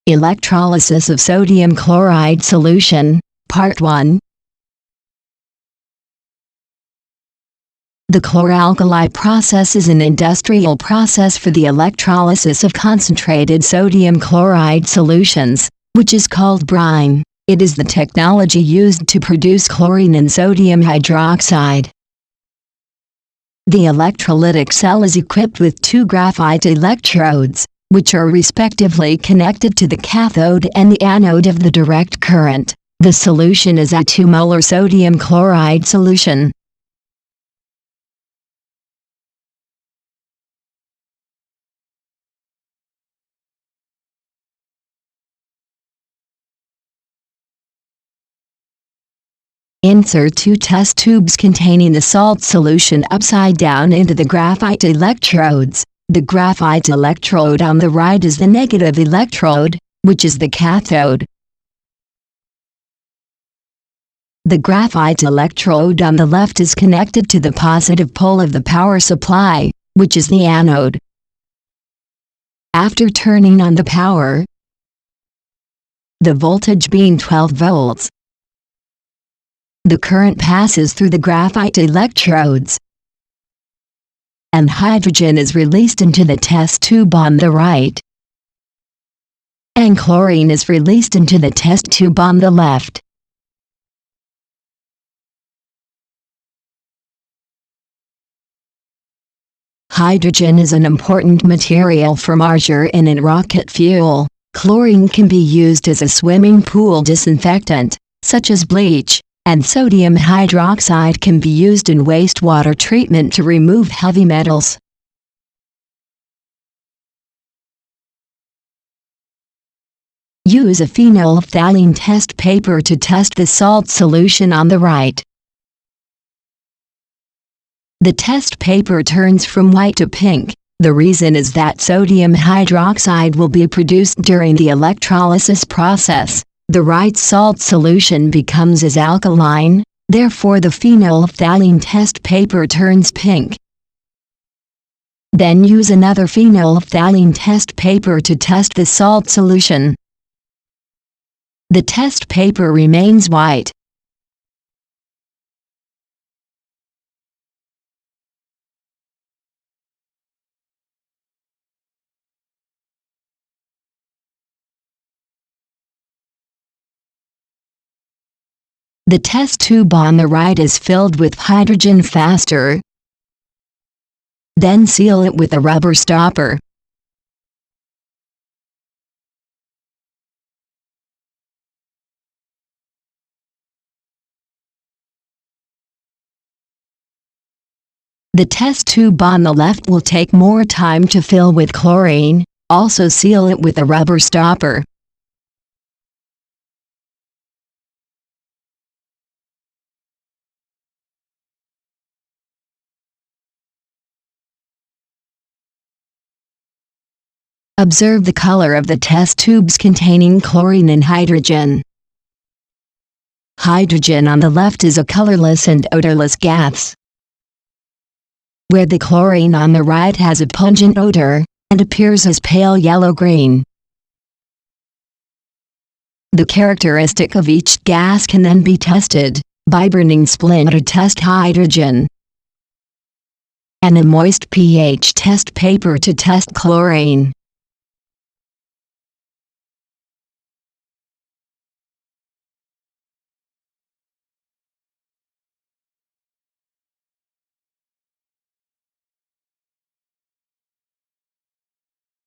Electrolysis of sodium chloride solution, Part 1. The chloralkali process is an industrial process for the electrolysis of concentrated sodium chloride solutions, which is called brine. It is the technology used to produce chlorine and sodium hydroxide. The electrolytic cell is equipped with two graphite electrodes, which are respectively connected to the cathode and the anode of the direct current. The solution is a 2 molar sodium chloride solution. Insert two test tubes containing the salt solution upside down into the graphite electrodes. The graphite electrode on the right is the negative electrode, which is the cathode. The graphite electrode on the left is connected to the positive pole of the power supply, which is the anode. After turning on the power, the voltage being 12 volts, the current passes through the graphite electrodes, and hydrogen is released into the test tube on the right, and chlorine is released into the test tube on the left. Hydrogen is an important material for margarine and rocket fuel. Chlorine can be used as a swimming pool disinfectant, such as bleach, and sodium hydroxide can be used in wastewater treatment to remove heavy metals. Use a phenolphthalein test paper to test the salt solution on the right. The test paper turns from white to pink. The reason is that sodium hydroxide will be produced during the electrolysis process. The right salt solution becomes as alkaline, therefore the phenolphthalein test paper turns pink. Then use another phenolphthalein test paper to test the salt solution. The test paper remains white. The test tube on the right is filled with hydrogen faster. Then seal it with a rubber stopper. The test tube on the left will take more time to fill with chlorine. Also seal it with a rubber stopper. Observe the color of the test tubes containing chlorine and hydrogen. Hydrogen on the left is a colorless and odorless gas, where the chlorine on the right has a pungent odor, and appears as pale yellow-green. The characteristic of each gas can then be tested by burning splint to test hydrogen, and a moist pH test paper to test chlorine.